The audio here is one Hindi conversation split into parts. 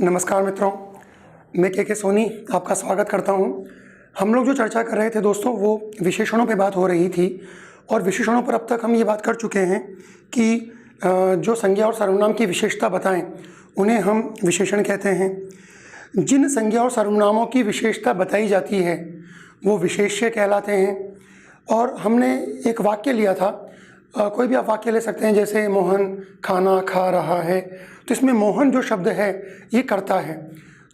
नमस्कार मित्रों, मैं के सोनी आपका स्वागत करता हूं। हम लोग जो चर्चा कर रहे थे दोस्तों, वो विशेषणों पे बात हो रही थी और विशेषणों पर अब तक हम ये बात कर चुके हैं कि जो संज्ञा और सर्वनाम की विशेषता बताएं उन्हें हम विशेषण कहते हैं। जिन संज्ञा और सर्वनामों की विशेषता बताई जाती है वो विशेष्य कहलाते हैं। और हमने एक वाक्य लिया था, कोई भी आप वाक्य ले सकते हैं, जैसे मोहन खाना खा रहा है। तो इसमें मोहन जो शब्द है ये कर्ता है,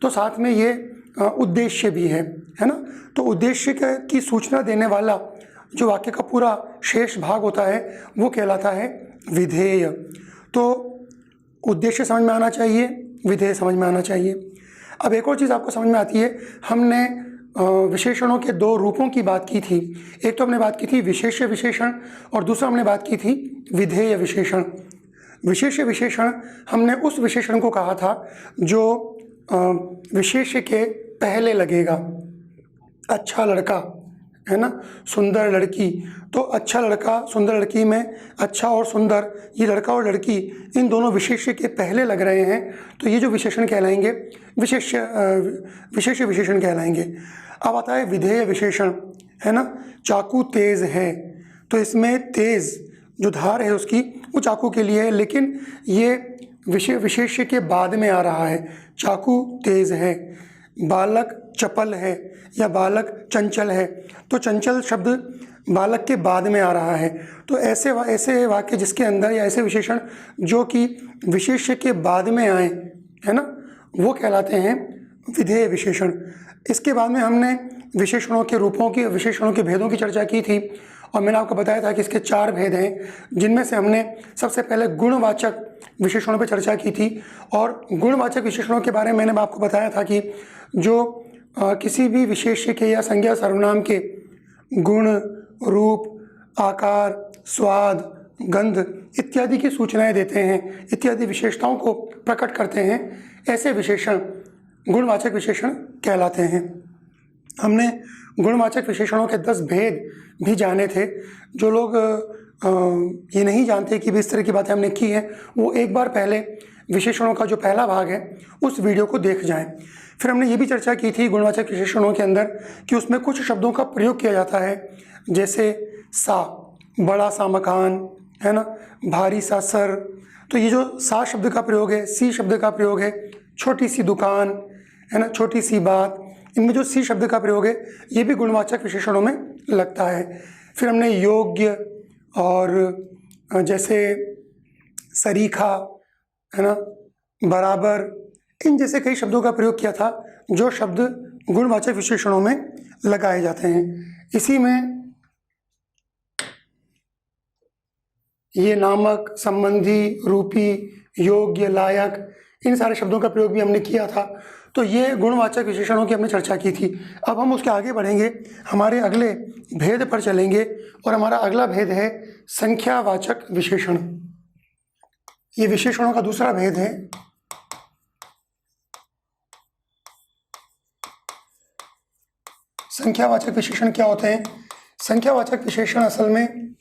तो साथ में ये उद्देश्य भी है ना। तो उद्देश्य की सूचना देने वाला जो वाक्य का पूरा शेष भाग होता है वो कहलाता है विधेय। तो उद्देश्य समझ में आना चाहिए, विधेय समझ में आना चाहिए। अब एक और चीज़ आपको समझ में आती है, हमने विशेषणों के दो रूपों की बात की थी। एक तो हमने बात की थी विशेष्य विशेषण और दूसरा हमने बात की थी विधेय विशेषण। विशेष्य विशेषण हमने उस विशेषण को कहा था जो विशेष्य के पहले लगेगा। अच्छा लड़का है ना, सुंदर लड़की। तो अच्छा लड़का सुंदर लड़की में अच्छा और सुंदर, ये लड़का और लड़की इन दोनों विशेष्य के पहले लग रहे हैं, तो ये जो विशेषण कहलाएंगे विशेष्य विशेषण कहलाएंगे। अब आता है विधेय विशेषण, है ना। चाकू तेज है, तो इसमें तेज जो धार है उसकी वो चाकू के लिए है, लेकिन ये विशेष्य के बाद में आ रहा है। चाकू तेज है। बालक चपल है या बालक चंचल है, तो चंचल शब्द बालक के बाद में आ रहा है। तो ऐसे वाक्य जिसके अंदर या ऐसे विशेषण जो कि विशेष्य के बाद में आए, है ना, वो कहलाते हैं विधेय विशेषण। इसके बाद में हमने विशेषणों के रूपों की, विशेषणों के भेदों की चर्चा की थी और मैंने आपको बताया था कि इसके 4 भेद हैं, जिनमें से हमने सबसे पहले गुणवाचक विशेषणों पर चर्चा की थी। और गुणवाचक विशेषणों के बारे में मैंने आपको बताया था कि जो किसी भी विशेष्य के या संज्ञा सर्वनाम के गुण, रूप, आकार, स्वाद, गंध इत्यादि की सूचनाएं देते हैं, इत्यादि विशेषताओं को प्रकट करते हैं, ऐसे विशेषण गुणवाचक विशेषण कहलाते हैं। हमने गुणवाचक विशेषणों के 10 भेद भी जाने थे। जो लोग ये नहीं जानते कि भी इस तरह की बातें हमने की हैं, वो एक बार पहले विशेषणों का जो पहला भाग है उस वीडियो को देख जाएं। फिर हमने ये भी चर्चा की थी गुणवाचक विशेषणों के अंदर कि उसमें कुछ शब्दों का प्रयोग किया जाता है, जैसे सा, बड़ा सा मकान, है ना, भारी सा सर। तो ये जो सा शब्द का प्रयोग है, सी शब्द का प्रयोग है, छोटी सी दुकान, है ना, छोटी सी बात, इनमें जो सी शब्द का प्रयोग है ये भी गुणवाचक विशेषणों में लगता है। फिर हमने योग्य और जैसे सरीखा, है ना, बराबर, इन जैसे कई शब्दों का प्रयोग किया था जो शब्द गुणवाचक विशेषणों में लगाए जाते हैं। इसी में ये नामक, संबंधी, रूपी, योग्य, लायक, इन सारे शब्दों का प्रयोग भी हमने किया था। तो ये गुणवाचक विशेषणों की हमने चर्चा की थी। अब हम उसके आगे बढ़ेंगे, हमारे अगले भेद पर चलेंगे और हमारा अगला भेद है संख्यावाचक विशेषण। ये विशेषणों का दूसरा भेद है। संख्यावाचक विशेषण क्या होते हैं? संख्यावाचक विशेषण असल में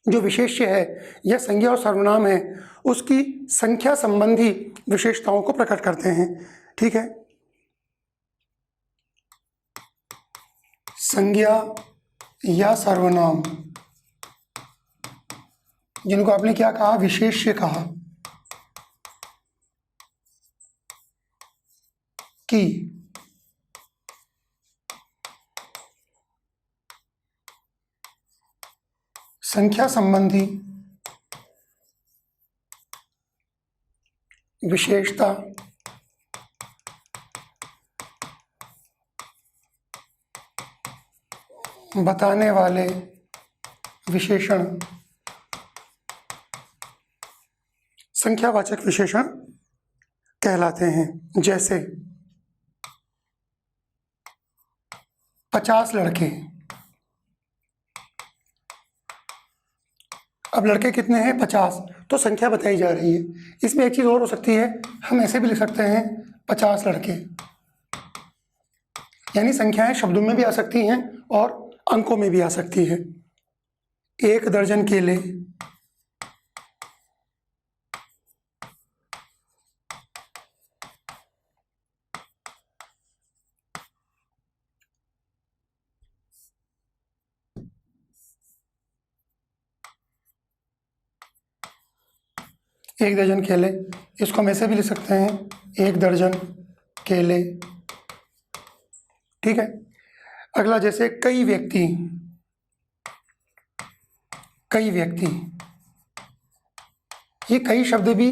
जो विशेष्य है या संज्ञा और सर्वनाम है उसकी संख्या संबंधी विशेषताओं को प्रकट करते हैं। ठीक है, संज्ञा या सर्वनाम जिनको आपने क्या कहा, विशेष्य कहा, कि संख्या संबंधी विशेषता बताने वाले विशेषण संख्यावाचक विशेषण कहलाते हैं। जैसे 50 लड़के। अब लड़के कितने हैं? 50, तो संख्या बताई जा रही है। इसमें एक चीज़ और हो सकती है, हम ऐसे भी लिख सकते हैं 50 लड़के, यानी संख्याएं शब्दों में भी आ सकती हैं और अंकों में भी आ सकती है। 1 दर्जन केले, 1 दर्जन केले, इसको हम ऐसे भी लिख सकते हैं 1 दर्जन केले। ठीक है। अगला जैसे कई व्यक्ति, कई व्यक्ति, ये कई शब्द भी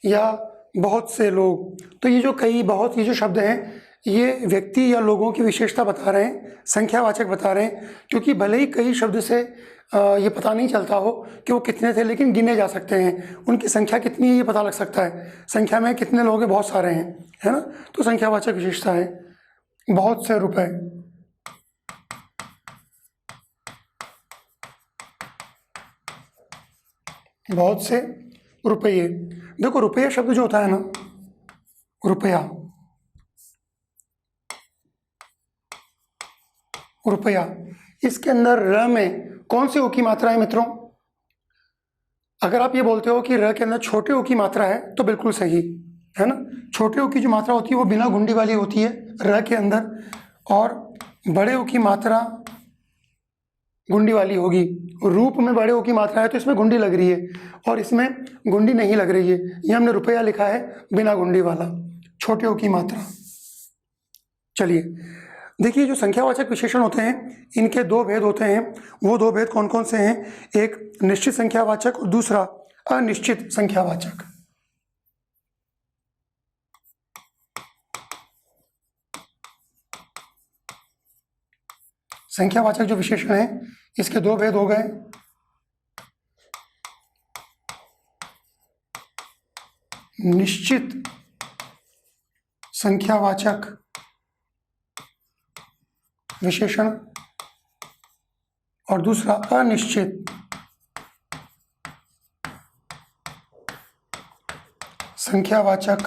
या बहुत से लोग, तो ये जो कई बहुत ये जो शब्द हैं ये व्यक्ति या लोगों की विशेषता बता रहे हैं, संख्यावाचक बता रहे हैं, क्योंकि भले ही कई शब्द से ये पता नहीं चलता हो कि वो कितने थे, लेकिन गिने जा सकते हैं, उनकी संख्या कितनी है ये पता लग सकता है, संख्या में कितने लोग हैं, बहुत सारे हैं, है ना, तो संख्यावाचक विशेषता है। बहुत से रुपए, बहुत से रुपये। देखो रुपया शब्द जो होता है ना, रुपया, रुपया, इसके अंदर र में कौन सी ऊ की मात्रा है मित्रों? अगर आप ये बोलते हो कि र के अंदर छोटे ऊ की मात्रा है तो बिल्कुल सही है ना। छोटे ऊ की जो मात्रा होती है वो बिना गुंडी वाली होती है र के अंदर, और बड़े ऊ की मात्रा गुंडी वाली होगी। रूप में बड़े ऊ की मात्रा है तो इसमें गुंडी लग रही है और इसमें गुंडी नहीं लग रही है। ये हमने रुपया लिखा है बिना गुंडी वाला, छोटे ऊ की मात्रा। चलिए देखिए, जो संख्यावाचक विशेषण होते हैं इनके 2 भेद होते हैं। वो 2 भेद कौन कौन से हैं? एक निश्चित संख्यावाचक और दूसरा अनिश्चित संख्यावाचक। संख्यावाचक जो विशेषण है इसके 2 भेद हो गए। निश्चित संख्यावाचक विशेषण और दूसरा अनिश्चित संख्यावाचक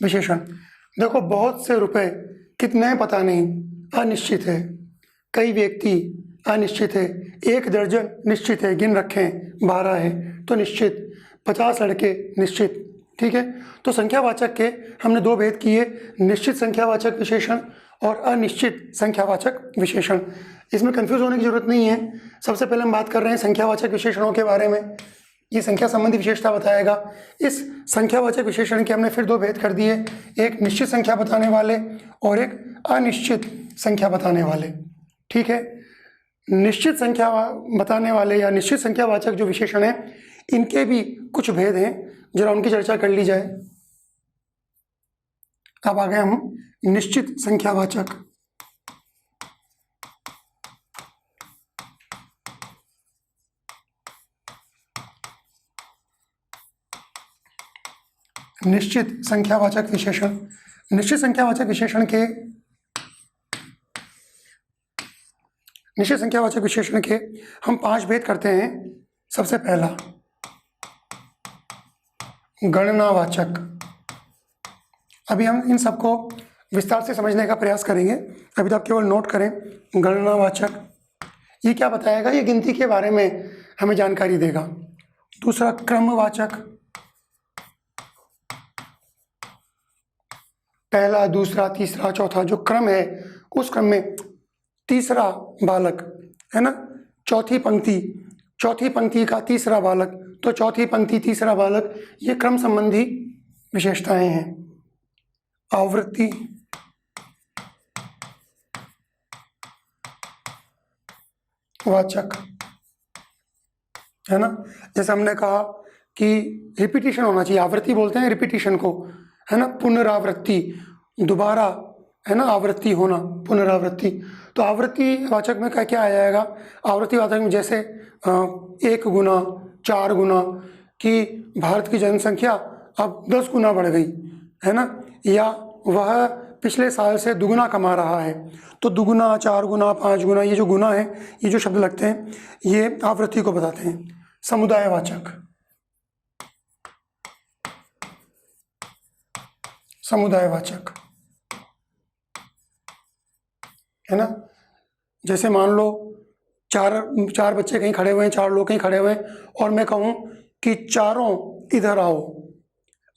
विशेषण। देखो बहुत से रुपए कितने हैं पता नहीं, अनिश्चित है। कई व्यक्ति अनिश्चित है। 1 दर्जन निश्चित है, गिन रखे हैं 12 है तो निश्चित। 50 लड़के निश्चित। ठीक है, तो संख्यावाचक के हमने 2 भेद किए, निश्चित संख्यावाचक विशेषण और अनिश्चित संख्यावाचक विशेषण। इसमें कंफ्यूज होने की जरूरत नहीं है। सबसे पहले हम बात कर रहे हैं संख्यावाचक विशेषणों के बारे में। ये संख्या संबंधी विशेषता बताएगा। इस संख्यावाचक विशेषण के हमने फिर 2 भेद कर दिए, एक निश्चित संख्या बताने वाले और एक अनिश्चित संख्या बताने वाले। ठीक है, निश्चित संख्या बताने वाले या निश्चित संख्यावाचक जो विशेषण है इनके भी कुछ भेद हैं, जरा उनकी चर्चा कर ली जाए। अब आ गए हम निश्चित संख्यावाचक। निश्चित संख्यावाचक विशेषण। निश्चित संख्यावाचक विशेषण के निश्चित संख्यावाचक विशेषण के हम 5 भेद करते हैं। सबसे पहला गणनावाचक। अभी हम इन सबको विस्तार से समझने का प्रयास करेंगे, अभी तो आप केवल नोट करें। गणनावाचक ये क्या बताएगा? ये गिनती के बारे में हमें जानकारी देगा। दूसरा क्रमवाचक, पहला दूसरा तीसरा चौथा जो क्रम है उस क्रम में तीसरा बालक है ना, चौथी पंक्ति का तीसरा बालक, तो चौथी पंक्ति तीसरा बालक, ये क्रम संबंधी विशेषताएं हैं। आवृत्ति वाचक है ना, जैसे हमने कहा कि रिपीटिशन होना चाहिए, आवृत्ति बोलते हैं रिपीटिशन को, है ना, पुनरावृत्ति, दोबारा, है ना, आवृत्ति होना, पुनरावृत्ति। तो आवृत्ति वाचक में क्या क्या आ जाएगा? आवृत्ति वाचक में जैसे 1 गुना, 4 गुना, कि भारत की जनसंख्या अब 10 गुना बढ़ गई, है ना, या वह पिछले साल से दुगुना कमा रहा है। तो दुगुना, 4 गुना, 5 गुना, ये जो गुना है, ये जो शब्द लगते हैं ये आवृत्ति को बताते हैं। समुदायवाचक, समुदायवाचक है ना, जैसे मान लो चार बच्चे कहीं खड़े हुए हैं, 4 लोग कहीं खड़े हुए हैं और मैं कहूँ कि चारों इधर आओ,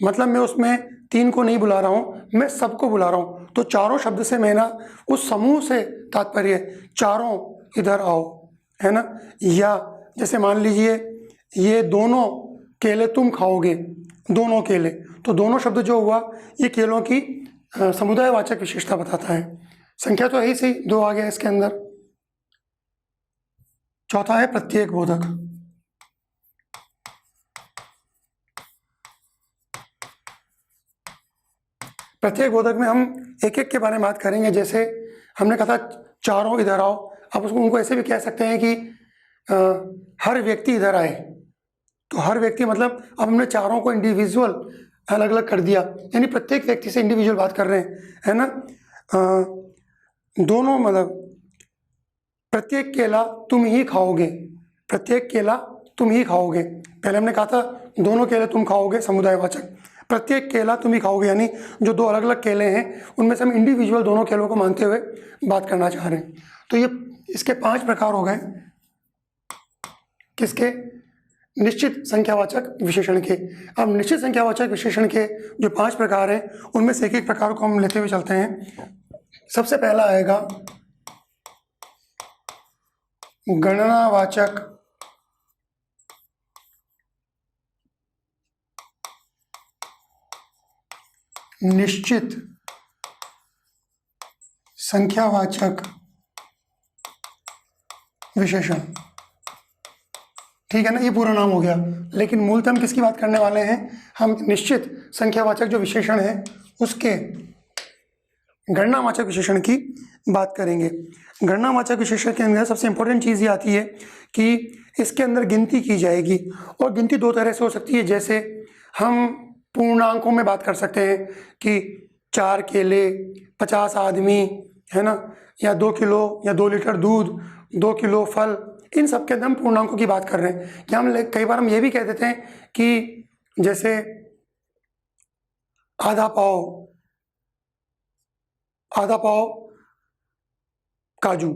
मतलब मैं उसमें 3 को नहीं बुला रहा हूँ, मैं सबको बुला रहा हूँ। तो चारों शब्द से मैं ना उस समूह से तात्पर्य चारों इधर आओ, है ना, या जैसे मान लीजिए ये दोनों केले तुम खाओगे, दोनों केले, तो दोनों शब्द जो हुआ ये केलों की समुदायवाचक विशेषता बताता है। संख्या तो यही सही, दो आ गया इसके अंदर। चौथा है प्रत्येक बोधक। प्रत्येक बोधक में हम एक एक के बारे में बात करेंगे। जैसे हमने कहा था चारों इधर आओ, अब उसको उनको ऐसे भी कह सकते हैं कि हर व्यक्ति इधर आए। तो हर व्यक्ति मतलब अब हमने चारों को इंडिविजुअल अलग अलग कर दिया, यानी प्रत्येक व्यक्ति से इंडिविजुअल बात कर रहे हैं, है ना। दोनों मतलब प्रत्येक केला तुम ही खाओगे, प्रत्येक केला तुम ही खाओगे। पहले हमने कहा था दोनों केले तुम खाओगे, समुदायवाचक। प्रत्येक केला तुम ही खाओगे, यानी जो दो अलग अलग केले हैं उनमें से हम इंडिविजुअल दोनों केलों को मानते हुए बात करना चाह रहे हैं। तो ये इसके 5 प्रकार हो गए। किसके? निश्चित संख्यावाचक विशेषण के। अब निश्चित संख्यावाचक विशेषण के जो 5 प्रकार हैं उनमें से एक एक प्रकार को हम लेते हुए चलते हैं। सबसे पहला आएगा गणनावाचक निश्चित संख्यावाचक विशेषण। ठीक है ना, ये पूरा नाम हो गया। लेकिन मूलतः हम किसकी बात करने वाले हैं? हम निश्चित संख्यावाचक जो विशेषण है उसके गणनावाचक विशेषण की बात करेंगे। गणनावाचक विशेषण के अंदर सबसे इंपॉर्टेंट चीज़ ये आती है कि इसके अंदर गिनती की जाएगी, और गिनती 2 तरह से हो सकती है। जैसे हम पूर्णांकों में बात कर सकते हैं कि 4 केले, 50 आदमी, है ना, या 2 किलो या 2 लीटर दूध, 2 किलो फल, इन सब के अंदर हम पूर्णांकों की बात कर रहे हैं। या हम कई बार हम ये भी कह देते हैं कि जैसे आधा पाव काजू।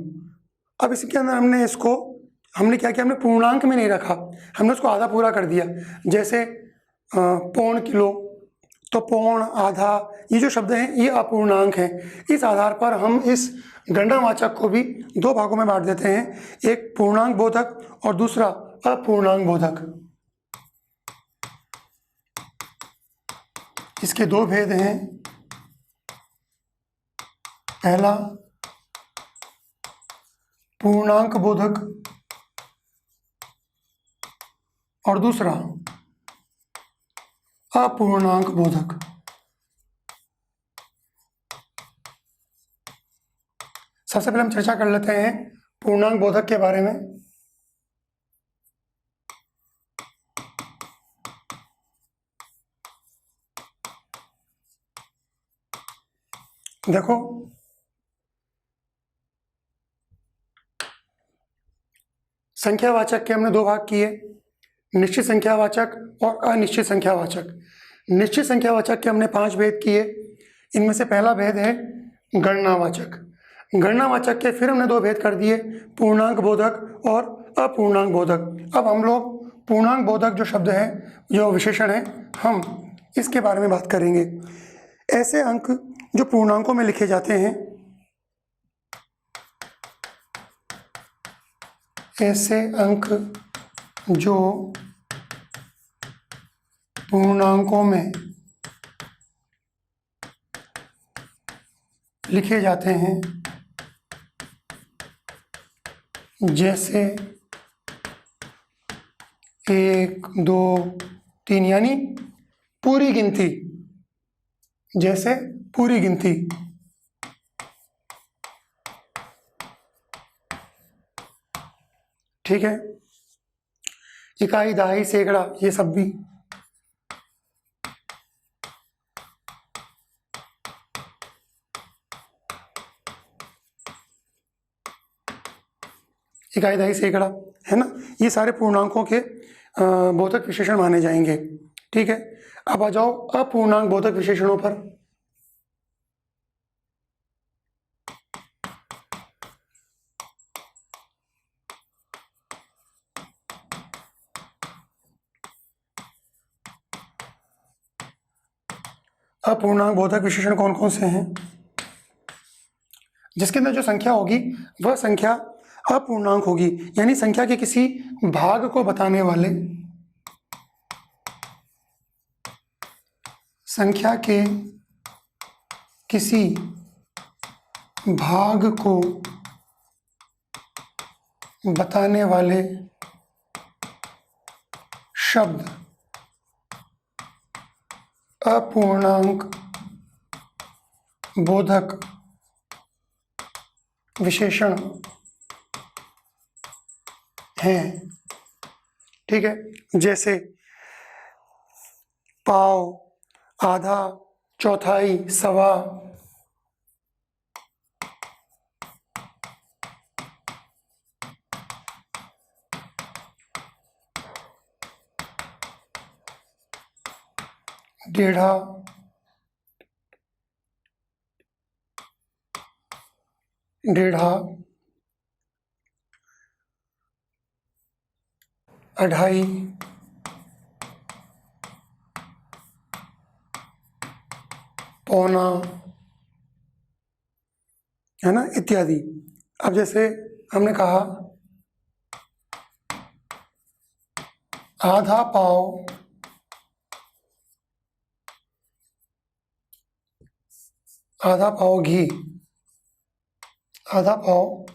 अब इसके अंदर हमने क्या किया, हमने पूर्णांक में नहीं रखा, हमने उसको आधा पूरा कर दिया। जैसे पौन किलो, तो पौन, आधा, ये जो शब्द हैं ये अपूर्णांक हैं। इस आधार पर हम इस गणनावाचक को भी 2 भागों में बांट देते हैं, एक पूर्णांक बोधक और दूसरा अपूर्णांक बोधक। इसके 2 भेद हैं। पहला पूर्णांक बोधक और दूसरा अपूर्णांक बोधक। सबसे पहले हम चर्चा कर लेते हैं पूर्णांक बोधक के बारे में। देखो, संख्यावाचक के हमने 2 भाग किए, निश्चित संख्यावाचक और अनिश्चित संख्यावाचक। निश्चित संख्यावाचक के हमने 5 भेद किए। इनमें से पहला भेद है गणनावाचक। गणनावाचक के फिर हमने 2 भेद कर दिए, पूर्णांक बोधक और अपूर्णांक बोधक। अब हम लोग पूर्णांक बोधक जो शब्द है, जो विशेषण है, हम इसके बारे में बात करेंगे। ऐसे अंक जो पूर्णांकों में लिखे जाते हैं, ऐसे अंक जो पूर्णांकों में लिखे जाते हैं, जैसे 1, 2, 3, यानी पूरी गिनती, जैसे पूरी गिनती। ठीक है, इकाई, दहाई, सैकड़ा, ये सब भी। इकाई, दहाई, सैकड़ा, है ना, ये सारे पूर्णांकों के बोधक विशेषण माने जाएंगे। ठीक है, अब आ जाओ अपूर्णांक बोधक विशेषणों पर। अपूर्णांक बोधक विशेषण कौन कौन से हैं? जिसके अंदर जो संख्या होगी वह संख्या अपूर्णांक होगी, यानी संख्या के किसी भाग को बताने वाले, संख्या के किसी भाग को बताने वाले शब्द अपूर्णांक बोधक विशेषण हैं। ठीक है, जैसे पाव, आधा, चौथाई, सवा, डेढ़ा, डेढ़ा, अढ़ाई, पौना, है ना, इत्यादि। अब जैसे हमने कहा आधा पाव, आधा पाव घी, आधा पाव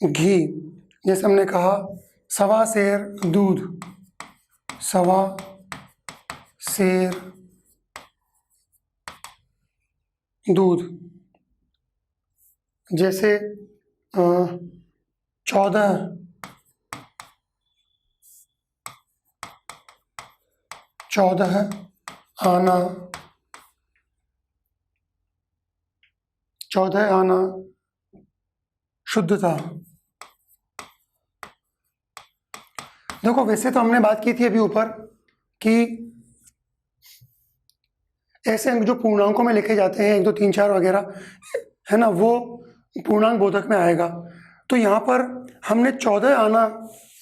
घी। जैसे हमने कहा सवा सेर दूध, सवा सेर दूध। जैसे 14 आना, 14 आना शुद्धता। देखो वैसे तो हमने बात की थी अभी ऊपर कि ऐसे अंक जो पूर्णांकों में लिखे जाते हैं 1 2 3 4 वगैरह, है ना, वो पूर्णांक बोधक में आएगा। तो यहाँ पर हमने 14 आना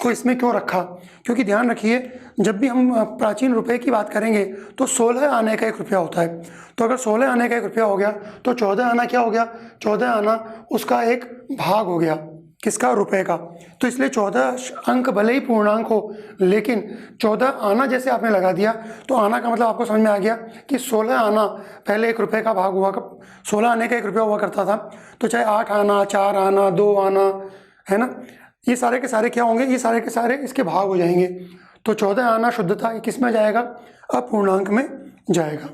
को इसमें क्यों रखा? क्योंकि ध्यान रखिए जब भी हम प्राचीन रुपए की बात करेंगे तो 16 आने का 1 रुपया होता है। तो अगर 16 आने का 1 रुपया हो गया तो 14 आना क्या हो गया? 14 आना उसका एक भाग हो गया, किसका? रुपए का। तो इसलिए 14 अंक भले ही पूर्णांक हो, लेकिन 14 आना जैसे आपने लगा दिया तो आना का मतलब आपको समझ में आ गया कि 16 आना पहले 1 रुपये का भाग हुआ, 16 आने का 1 रुपया हुआ करता था। तो चाहे 8 आना, 4 आना, 2 आना, है ना, ये सारे के सारे क्या होंगे? ये सारे के सारे इसके भाग हो जाएंगे। तो 14 आना शुद्धता ये किस में जाएगा? अपूर्णांक में जाएगा।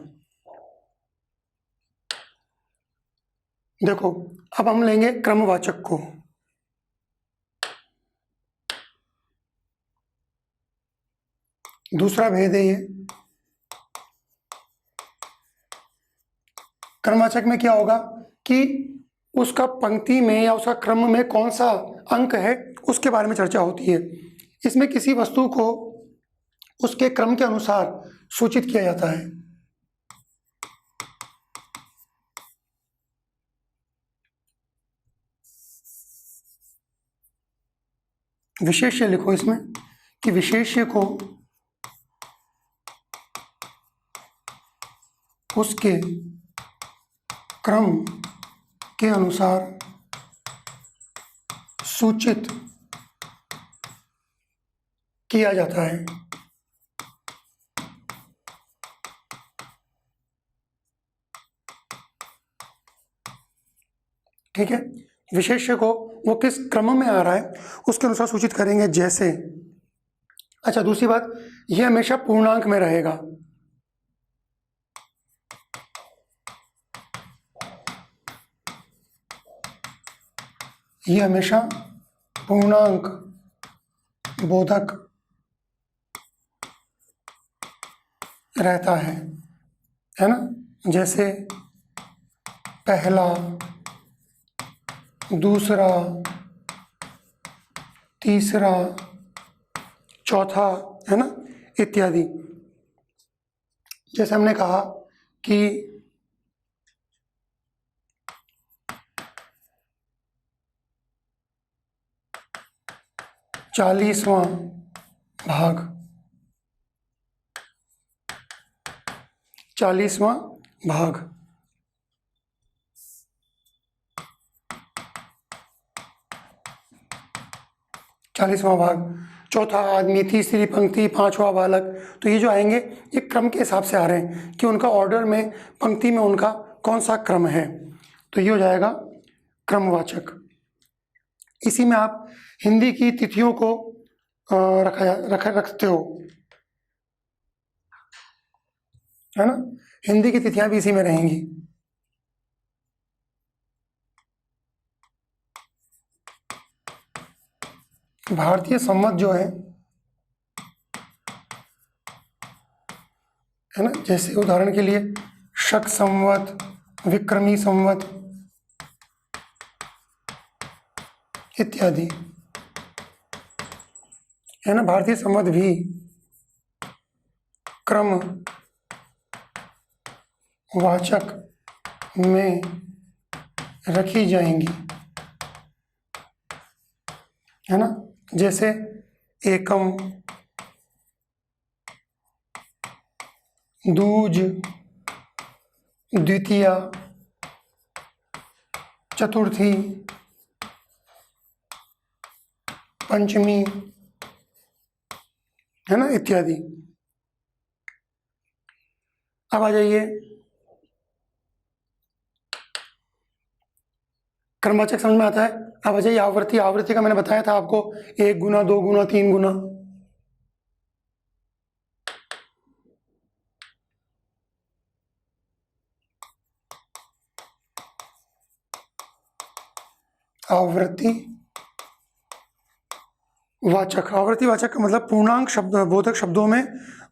देखो अब हम लेंगे क्रमवाचक को। दूसरा भेद है ये। क्रमवाचक में क्या होगा कि उसका पंक्ति में या उसका क्रम में कौन सा अंक है उसके बारे में चर्चा होती है। इसमें किसी वस्तु को उसके क्रम के अनुसार सूचित किया जाता है। विशेष्य लिखो इसमें कि विशेष्य को उसके क्रम के अनुसार सूचित किया जाता है। ठीक है, विशेष्य को वो किस क्रम में आ रहा है उसके अनुसार सूचित करेंगे। जैसे अच्छा, दूसरी बात, यह हमेशा पूर्णांक में रहेगा। यह हमेशा पूर्णांक बोधक रहता है ना। जैसे पहला, दूसरा, तीसरा, चौथा, है ना, इत्यादि। जैसे हमने कहा कि 40वां भाग, 40वां भाग। 40वां भाग, चौथा आदमी, तीसरी पंक्ति, 5वां बालक। तो ये जो आएंगे ये क्रम के हिसाब से आ रहे हैं कि उनका ऑर्डर में, पंक्ति में उनका कौन सा क्रम है। तो ये हो जाएगा क्रमवाचक। इसी में आप हिंदी की तिथियों को रखते हो, है ना। हिंदी की तिथियां भी इसी में रहेंगी। भारतीय संवत जो है ना, जैसे उदाहरण के लिए शक संवत, विक्रमी संवत इत्यादि, है ना। भारतीय संवत भी क्रम वाचक में रखी जाएंगी, है ना। जैसे एकम, दूज, द्वितीया, चतुर्थी, पंचमी, है ना, इत्यादि। अब आ जाइए क्रमवाचक समझ में आता है। अब आ जाइए आवृत्ति। आवृत्ति का मैंने बताया था आपको, 1 गुना, 2 गुना, 3 गुना। आवृत्ति वाचक, आवृत्ति वाचक का मतलब पूर्णांक शब्द, बोधक शब्दों में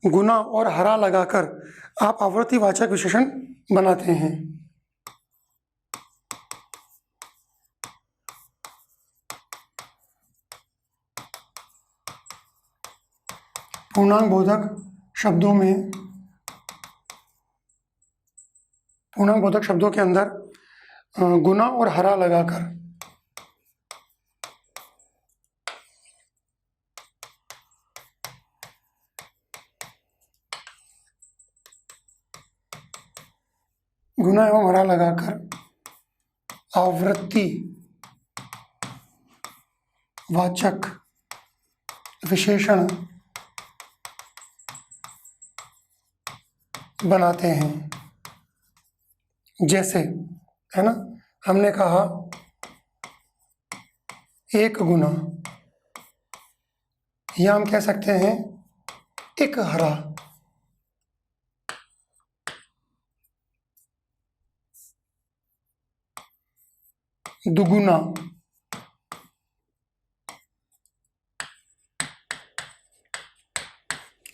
गुना और हरा लगाकर आप आवृत्ति वाचक विशेषण बनाते हैं। पूर्णांक बोधक शब्दों में, पूर्णांक बोधक शब्दों के अंदर गुना और हरा लगाकर गुना एवं हरा लगाकर आवृत्ति वाचक विशेषण बनाते हैं। जैसे, है ना, हमने कहा 1 गुना, या हम कह सकते हैं 1 हरा। दुगुना,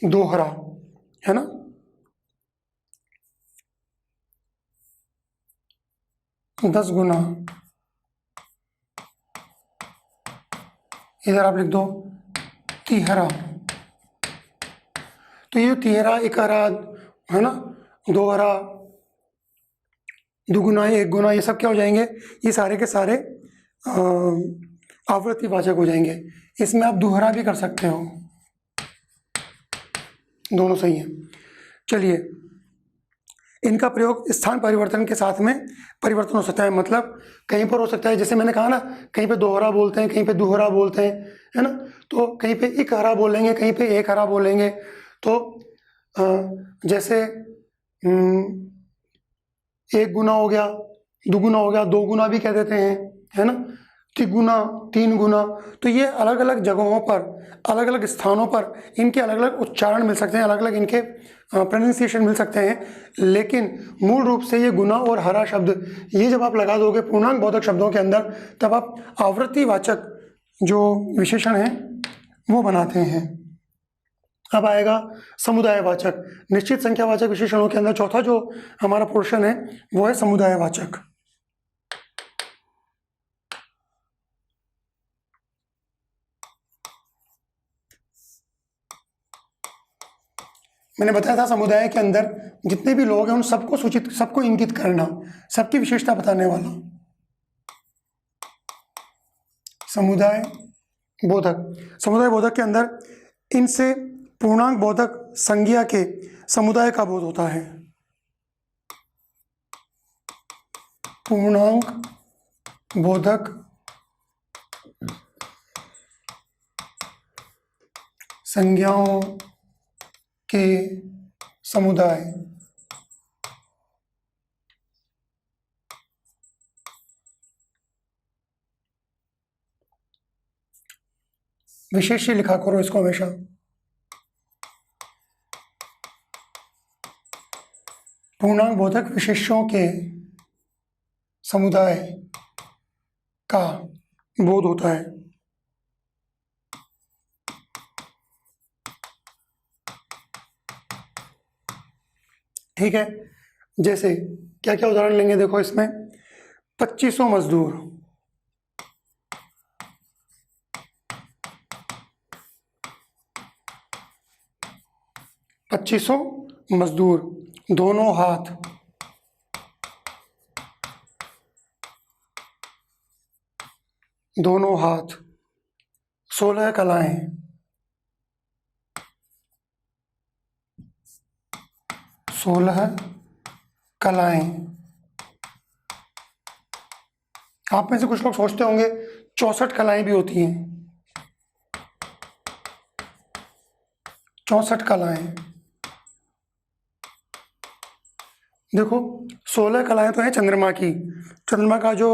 2 हरा, है ना। दस गुना, इधर आप लिख दो तिहरा। तो ये तिहरा, 1 हरा, है ना, 2 हरा, दुगुना, 1 गुना, ये सब क्या हो जाएंगे, ये सारे के सारे आवृत्ति वाचक हो जाएंगे। इसमें आप दोहरा भी कर सकते हो, दोनों सही है। चलिए, इनका प्रयोग स्थान परिवर्तन के साथ में परिवर्तन हो सकता है। मतलब कहीं पर हो सकता है, जैसे मैंने कहा ना, कहीं पे दोहरा बोलते हैं, कहीं पे दोहरा बोलते हैं, है ना। तो कहीं पे 1 हरा बोलेंगे, कहीं पे 1 हरा बोलेंगे। तो जैसे 1 गुना हो गया, दुगुना हो गया, 2 गुना भी कह देते हैं, है ना, तिगुना, 3 गुना। तो ये अलग अलग जगहों पर, अलग अलग स्थानों पर इनके अलग अलग उच्चारण मिल सकते हैं, अलग अलग इनके प्रोनाउंसिएशन मिल सकते हैं। लेकिन मूल रूप से ये गुना और हरा शब्द, ये जब आप लगा दोगे पूर्णांक बोधक शब्दों के अंदर, तब आप आवृत्ति वाचक जो विशेषण हैं वो बनाते हैं। अब आएगा समुदायवाचक। निश्चित संख्यावाचक विशेषणों के अंदर चौथा जो हमारा पोर्शन है वो है समुदायवाचक। मैंने बताया था समुदाय के अंदर जितने भी लोग हैं उन सबको सूचित, सबको इंगित करना, सबकी विशेषता बताने वाला समुदाय बोधक। समुदाय बोधक के अंदर इनसे पूर्णांक बोधक संज्ञा के समुदाय का बोध होता है। पूर्णांक बोधक संज्ञाओं के समुदाय। विशेष्य लिखा करो इसको हमेशा। पूर्णांक बोधक विशेष्यों के समुदाय का बोध होता है। ठीक है, जैसे क्या क्या उदाहरण लेंगे देखो इसमें। 2500 मजदूर, 2500 मजदूर, दोनों हाथ, दोनों हाथ, 16 कलाएं, 16 कलाएं। आप में से कुछ लोग सोचते होंगे 64 कलाएं भी होती हैं। 64 कलाएं, देखो 16 कलाएं तो है चंद्रमा की। चंद्रमा का जो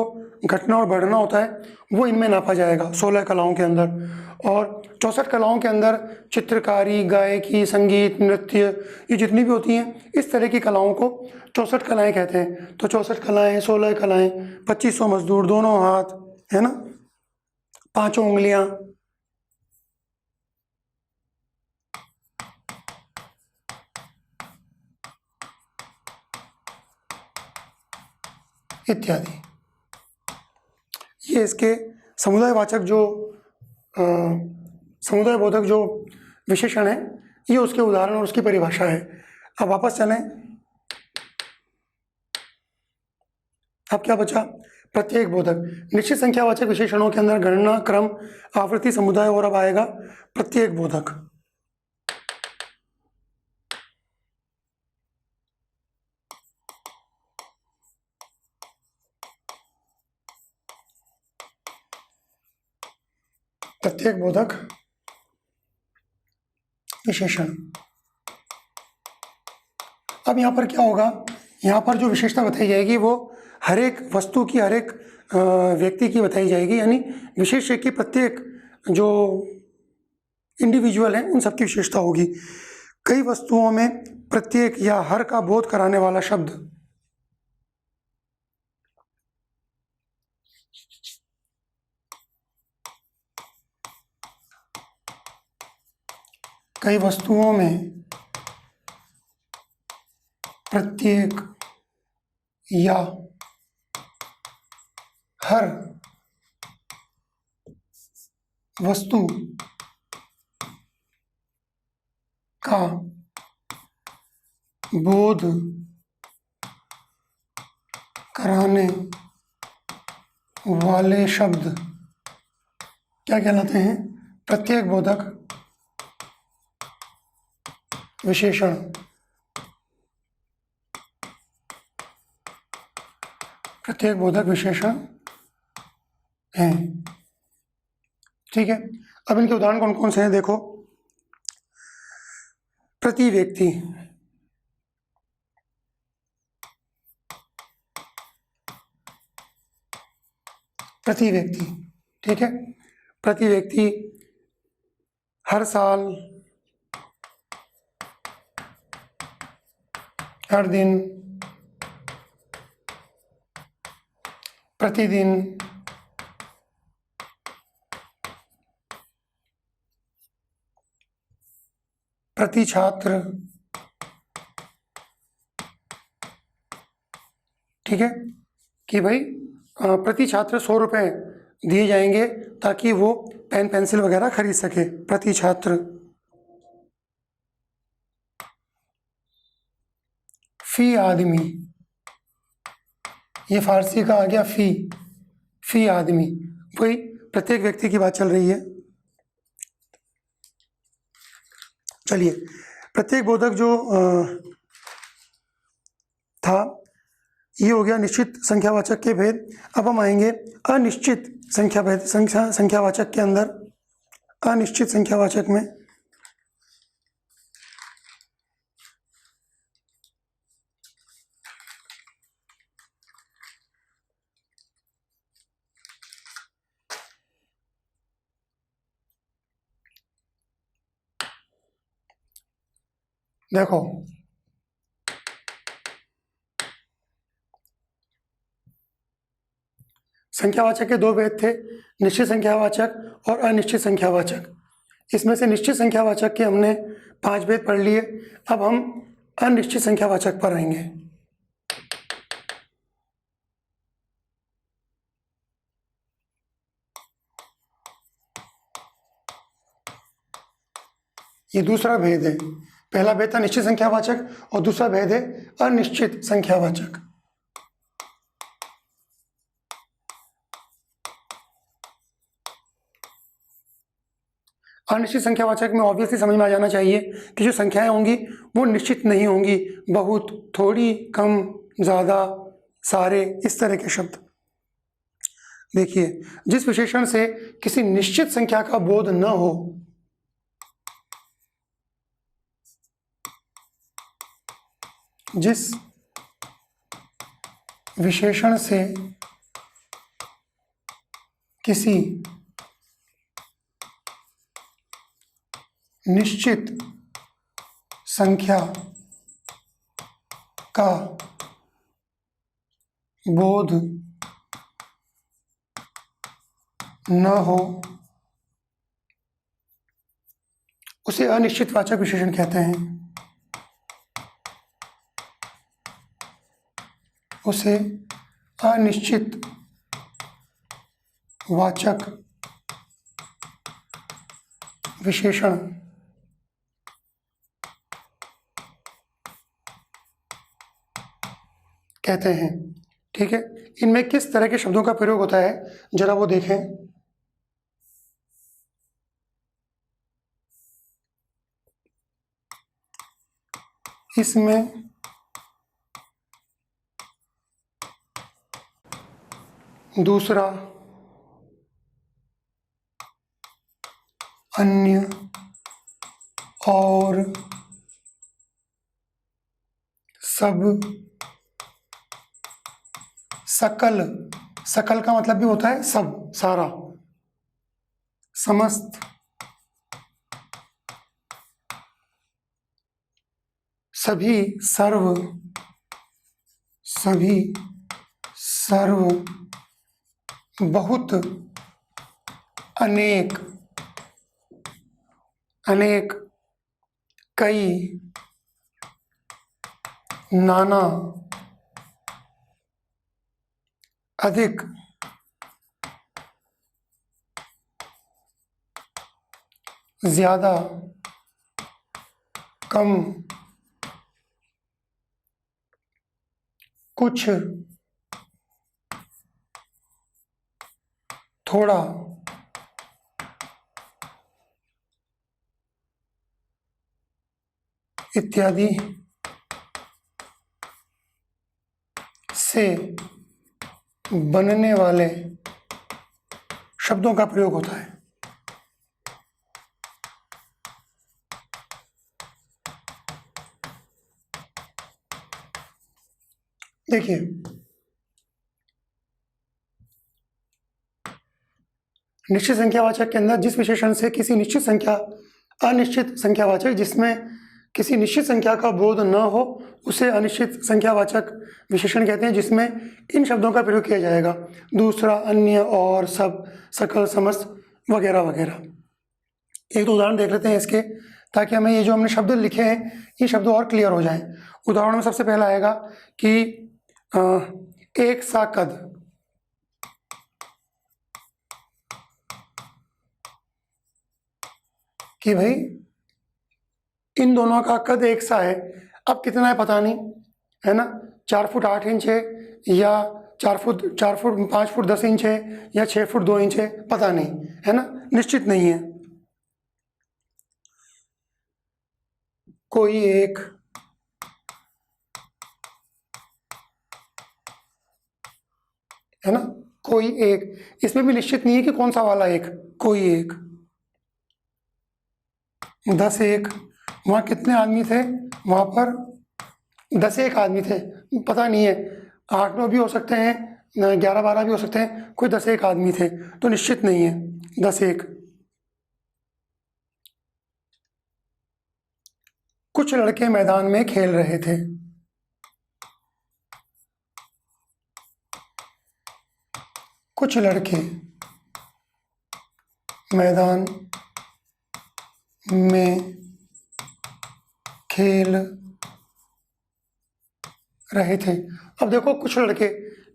घटना और बढ़ना होता है वो इनमें नापा जाएगा 16 कलाओं के अंदर। और 64 कलाओं के अंदर चित्रकारी, गायकी, संगीत, नृत्य, ये जितनी भी होती हैं इस तरह की कलाओं को 64 कलाएं कहते हैं। तो 64 कलाएं, 16 कलाएं, 2500 मजदूर, दोनों हाथ, है ना, 5 उंगलियां, इत्यादि। ये इसके समुदायवाचक जो समुदाय बोधक जो विशेषण है, ये उसके उदाहरण और उसकी परिभाषा है। अब वापस चलें। अब क्या बचा? प्रत्येक बोधक। निश्चित संख्यावाचक विशेषणों के अंदर गणना, क्रम, आवृत्ति, समुदाय, और अब आएगा प्रत्येक बोधक। प्रत्येक बोधक विशेषण। अब यहाँ पर क्या होगा? यहाँ पर जो विशेषता बताई जाएगी वो हर एक वस्तु की, हर एक व्यक्ति की बताई जाएगी। यानी विशेष्य की प्रत्येक जो इंडिविजुअल है उन सबकी विशेषता होगी। कई वस्तुओं में प्रत्येक या हर का बोध कराने वाला शब्द कई वस्तुओं में प्रत्येक या हर वस्तु का बोध कराने वाले शब्द क्या कहलाते हैं? प्रत्येक बोधक विशेषण। प्रत्येक बोधक विशेषण हैं। ठीक है, अब इनके उदाहरण कौन कौन से हैं देखो। प्रति व्यक्ति, प्रति व्यक्ति, ठीक है, प्रति व्यक्ति, हर साल, हर दिन, प्रतिदिन, प्रति छात्र, ठीक है, कि भाई प्रति छात्र 100 रुपये दिए जाएंगे ताकि वो पेन पेंसिल वगैरह खरीद सके। प्रति छात्र। फी आदमी, ये फारसी का आ गया फी, फी आदमी, वही प्रत्येक व्यक्ति की बात चल रही है। चलिए, प्रत्येक बोधक जो था ये हो गया निश्चित संख्यावाचक के भेद। अब हम आएंगे अनिश्चित संख्यावाचक के अंदर। अनिश्चित संख्यावाचक में देखो, संख्यावाचक के दो भेद थे, निश्चित संख्यावाचक और अनिश्चित संख्यावाचक। इसमें से निश्चित संख्यावाचक के हमने 5 भेद पढ़ लिए। अब हम अनिश्चित संख्यावाचक पर आएंगे। ये दूसरा भेद है। पहला भेद था निश्चित संख्यावाचक और दूसरा भेद है अनिश्चित संख्यावाचक। अनिश्चित संख्यावाचक में ऑब्वियसली समझ में आ जाना चाहिए कि जो संख्याएं होंगी वो निश्चित नहीं होंगी, बहुत, थोड़ी, कम, ज़्यादा, सारे, इस तरह के शब्द। देखिए, जिस विशेषण से किसी निश्चित संख्या का बोध न हो, जिस विशेषण से किसी निश्चित संख्या का बोध न हो, उसे अनिश्चितवाचक विशेषण कहते हैं। उसे अनिश्चित वाचक विशेषण कहते हैं। ठीक है, इनमें किस तरह के शब्दों का प्रयोग होता है जरा वो देखें। इसमें दूसरा, अन्य और सब, सकल, सकल का मतलब भी होता है सब, सारा, समस्त, सभी, सर्व, सभी, सर्व, बहुत, अनेक, अनेक, कई, नाना, अधिक, ज्यादा, कम, कुछ, थोड़ा, इत्यादि से बनने वाले शब्दों का प्रयोग होता है। देखिए, निश्चित संख्यावाचक के अंदर जिस विशेषण से किसी निश्चित संख्या, अनिश्चित संख्यावाचक जिसमें किसी निश्चित संख्या का बोध न हो, उसे अनिश्चित संख्यावाचक विशेषण कहते हैं, जिसमें इन शब्दों का प्रयोग किया जाएगा, दूसरा, अन्य और सब, सकल, समस्त, वगैरह वगैरह। एक तो उदाहरण देख लेते हैं इसके, ताकि हमें ये जो हमने शब्द लिखे हैं ये शब्द और क्लियर हो जाएं। उदाहरण में सबसे पहला आएगा कि एक सा कद, कि भाई इन दोनों का कद एक सा है। अब कितना है पता नहीं, है ना, 4 फुट 8 इंच है, या 4 फुट 5 फुट 10 इंच है, या 6 फुट 2 इंच है, पता नहीं, है ना, निश्चित नहीं है। कोई एक, है ना, कोई एक, इसमें भी निश्चित नहीं है कि कौन सा वाला एक, कोई एक। 10 एक, वहाँ कितने आदमी थे, वहाँ पर 10 एक आदमी थे, पता नहीं है, 8 9 भी हो सकते हैं, 11 12 भी हो सकते हैं, कोई 10 एक आदमी थे, तो निश्चित नहीं है 10 एक। कुछ लड़के मैदान में खेल रहे थे। कुछ लड़के मैदान में खेल रहे थे। अब देखो कुछ लड़के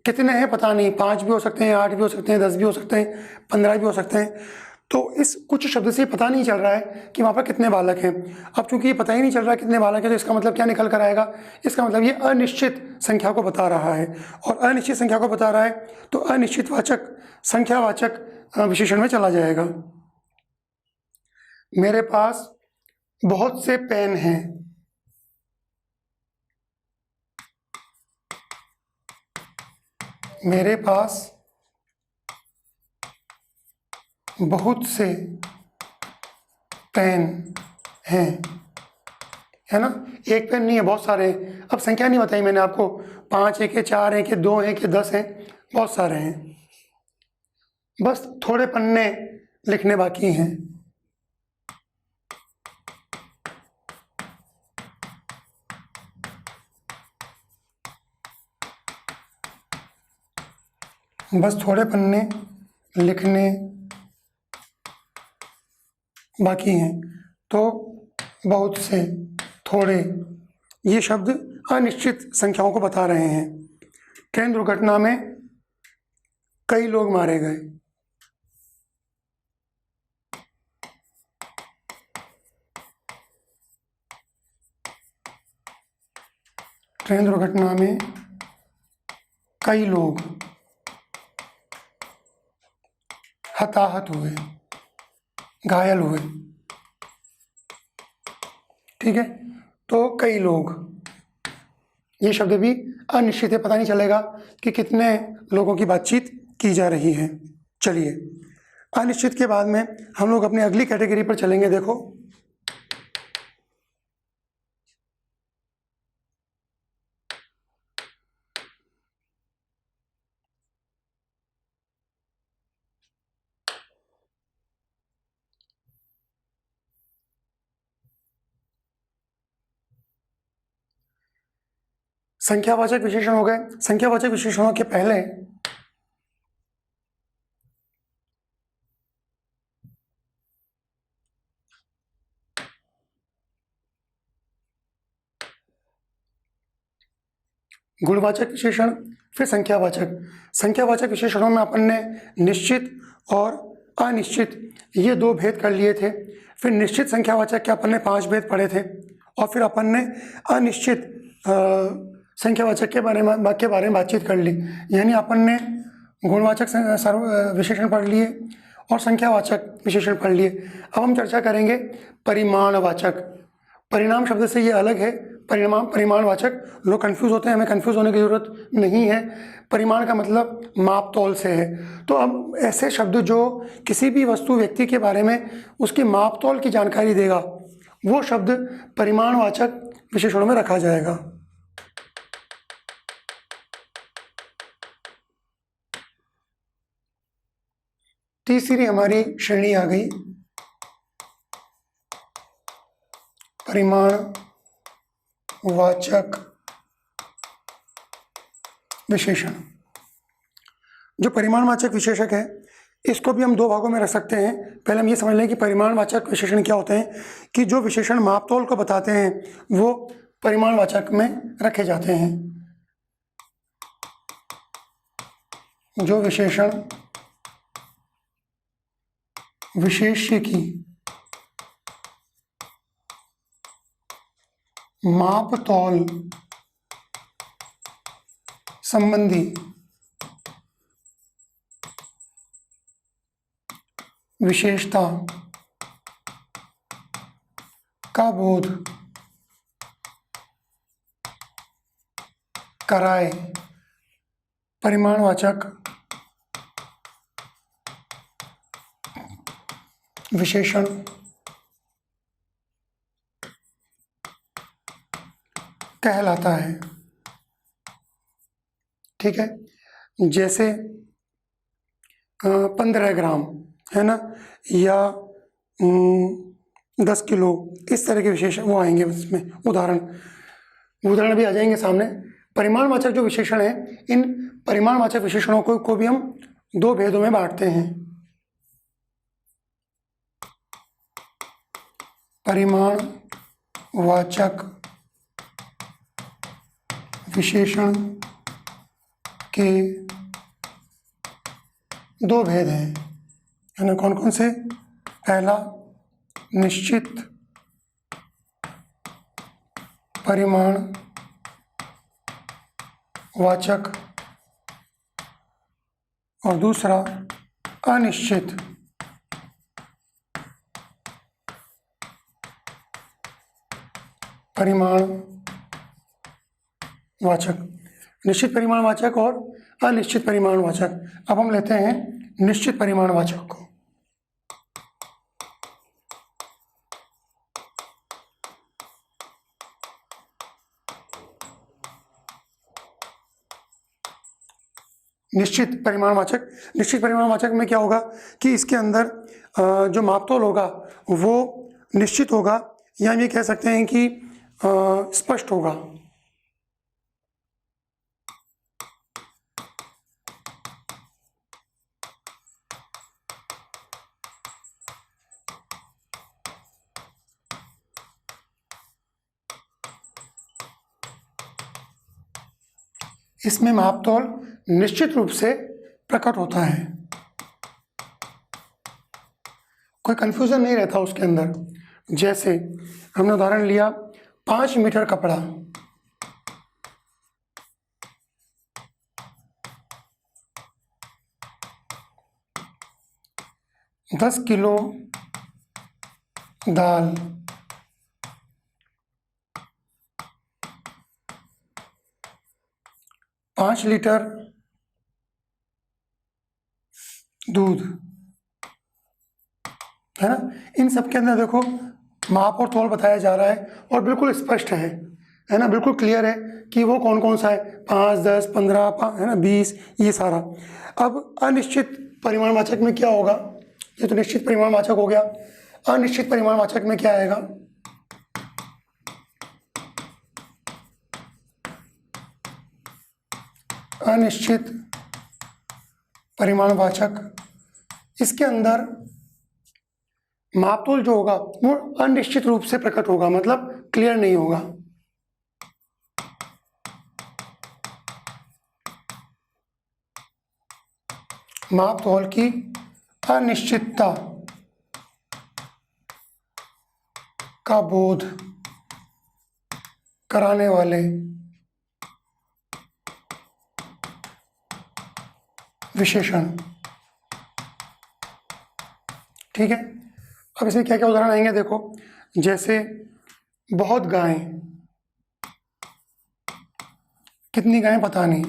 कितने हैं पता नहीं, 5 भी हो सकते हैं, 8 भी हो सकते हैं, 10 भी हो सकते हैं, 15 भी हो सकते हैं। तो इस कुछ शब्द से पता नहीं चल रहा है कि वहाँ पर कितने बालक हैं। अब चूंकि ये पता ही नहीं चल रहा है कितने बालक हैं, तो इसका मतलब क्या निकल कर आएगा? इसका मतलब ये अनिश्चित संख्या को बता रहा है, और अनिश्चित संख्या को बता रहा है तो अनिश्चितवाचक संख्यावाचक विशेषण में चला जाएगा। मेरे पास बहुत से पेन हैं। मेरे पास बहुत से पेन हैं, है ना? एक पेन नहीं है, बहुत सारे हैं। अब संख्या नहीं बताई मैंने आपको, 5 है कि 4 है कि 2 है कि 10 हैं, बहुत सारे हैं। बस थोड़े पन्ने लिखने बाकी हैं। बस थोड़े पन्ने लिखने बाकी हैं। तो बहुत से, थोड़े, ये शब्द अनिश्चित संख्याओं को बता रहे हैं। ट्रेन दुर्घटना में कई लोग मारे गए। ट्रेन दुर्घटना में कई लोग हताहत हुए, घायल हुए। ठीक है, तो कई लोग, ये शब्द भी अनिश्चित है, पता नहीं चलेगा कि कितने लोगों की बातचीत की जा रही है। चलिए, अनिश्चित के बाद में हम लोग अपनी अगली कैटेगरी पर चलेंगे। देखो, संख्यावाचक विशेषण हो गए। संख्यावाचक विशेषणों के पहले गुणवाचक विशेषण, फिर संख्यावाचक। संख्यावाचक विशेषणों में अपन ने निश्चित और अनिश्चित ये 2 भेद कर लिए थे। फिर निश्चित संख्यावाचक के अपन ने 5 भेद पढ़े थे, और फिर अपन ने अनिश्चित संख्यावाचक के बारे में बातचीत कर ली। यानी अपन ने गुणवाचक विशेषण पढ़ लिए और संख्यावाचक विशेषण पढ़ लिए। अब हम चर्चा करेंगे परिमाणवाचक। परिणाम शब्द से ये अलग है, परिमाणवाचक। लोग कंफ्यूज होते हैं, हमें कंफ्यूज होने की ज़रूरत नहीं है। परिमाण का मतलब माप तौल से है। तो अब ऐसे शब्द जो किसी भी वस्तु व्यक्ति के बारे में उसकी माप तौल की जानकारी देगा, वो शब्द परिमाणवाचक विशेषणों में रखा जाएगा। तीसरी हमारी श्रेणी आ गई परिमाणवाचक विशेषण। जो परिमाणवाचक विशेषक है, इसको भी हम 2 भागों में रख सकते हैं। पहले हम ये समझ लें कि परिमाणवाचक विशेषण क्या होते हैं, कि जो विशेषण मापतोल को बताते हैं वो परिमाणवाचक में रखे जाते हैं। जो विशेषण विशेष्य की मापतौल संबंधी विशेषता का बोध कराए, परिमाणवाचक विशेषण कहलाता है। ठीक है, जैसे 15 ग्राम, है ना, या 10 किलो, इस तरह के विशेषण वो आएंगे इसमें, उदाहरण भी आ जाएंगे सामने। परिमाणवाचक जो विशेषण है, इन परिमाणवाचक विशेषणों को भी हम दो भेदों में बांटते हैं। परिमाणवाचक विशेषण के दो भेद हैं, है ना, कौन कौन से? पहला, निश्चित परिमाणवाचक, और दूसरा अनिश्चित परिमाणवाचक। निश्चित परिमाणवाचक और अनिश्चित परिमाणवाचक। अब हम लेते हैं निश्चित परिमाणवाचक को। निश्चित परिमाणवाचक में क्या होगा कि इसके अंदर जो मापतोल होगा वो निश्चित होगा, या हम ये कह सकते हैं कि स्पष्ट होगा। इसमें मापतोल निश्चित रूप से प्रकट होता है, कोई कंफ्यूजन नहीं रहता उसके अंदर। जैसे हमने उदाहरण लिया 5 मीटर कपड़ा, 10 किलो दाल, 5 लीटर दूध, है ना। इन सब के अंदर देखो माप और तौल बताया जा रहा है और बिल्कुल स्पष्ट है ना, बिल्कुल क्लियर है कि वो कौन कौन सा है, 5, 10, 15, है ना, 20, ये सारा। अब अनिश्चित परिमाणवाचक में क्या होगा? ये तो निश्चित परिमाणवाचक हो गया। अनिश्चित परिमाणवाचक में क्या आएगा? अनिश्चित परिमाणवाचक, इसके अंदर मापतोल जो होगा वो अनिश्चित रूप से प्रकट होगा, मतलब क्लियर नहीं होगा। मापतोल की अनिश्चितता का बोध कराने वाले विशेषण। ठीक है, अब इसमें क्या क्या उदाहरण आएंगे देखो। जैसे बहुत गायें, कितनी गायें पता नहीं,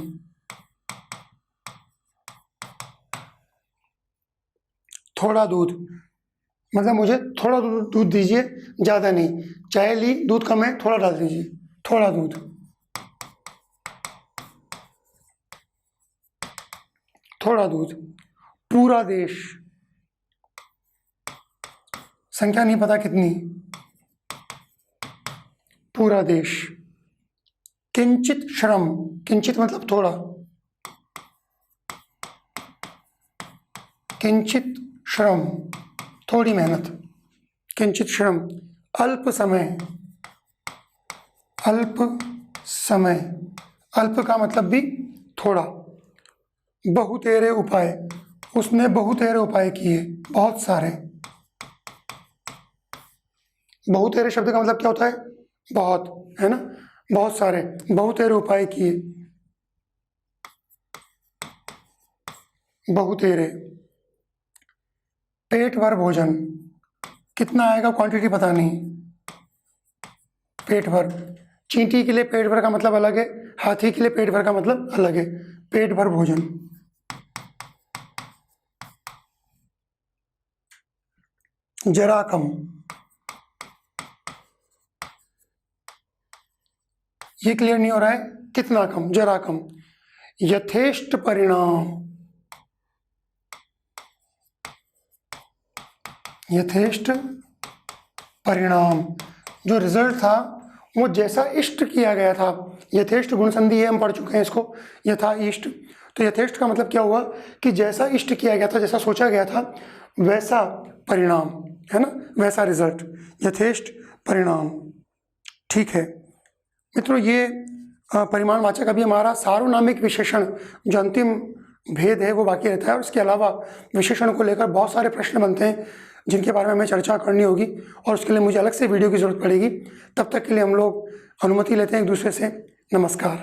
थोड़ा दूध, मतलब मुझे थोड़ा दूध दीजिए, ज़्यादा नहीं, चाय ली दूध कम है थोड़ा डाल दीजिए, थोड़ा दूध। थोड़ा दूध। पूरा देश, संख्या नहीं पता कितनी, पूरा देश। किंचित श्रम, किंचित मतलब थोड़ा, किंचित श्रम थोड़ी मेहनत, किंचित श्रम। अल्प समय, अल्प समय, अल्प का मतलब भी थोड़ा। बहुतेरे उपाय, उसने बहुतेरे उपाय किए, बहुत सारे। बहुतेरे शब्द का मतलब क्या होता है? बहुत, है ना, बहुत सारे, बहुतेरे उपाय किए, बहुतेरे। पेट भर भोजन, कितना आएगा क्वांटिटी पता नहीं, पेट भर। चींटी के लिए पेट भर का मतलब अलग है, हाथी के लिए पेट भर का मतलब अलग है। पेट भर भोजन। जरा कम, ये क्लियर नहीं हो रहा है, कितना कम, जरा कम। यथेष्ट परिणाम, यथेष्ट परिणाम। जो रिजल्ट था वो जैसा इष्ट किया गया था, यथेष्ट गुण संधि है, हम पढ़ चुके हैं इसको, यथा इष्ट। तो यथेष्ट का मतलब क्या हुआ कि जैसा इष्ट किया गया था, जैसा सोचा गया था वैसा परिणाम, है ना, वैसा रिजल्ट, यथेष्ट परिणाम। ठीक है मित्रों, ये परिमाणवाचक अभी हमारा सार्वनामिक विशेषण जो अंतिम भेद है वो बाकी रहता है, और उसके अलावा विशेषण को लेकर बहुत सारे प्रश्न बनते हैं जिनके बारे में हमें चर्चा करनी होगी, और उसके लिए मुझे अलग से वीडियो की ज़रूरत पड़ेगी। तब तक के लिए हम लोग अनुमति लेते हैं एक दूसरे से। नमस्कार।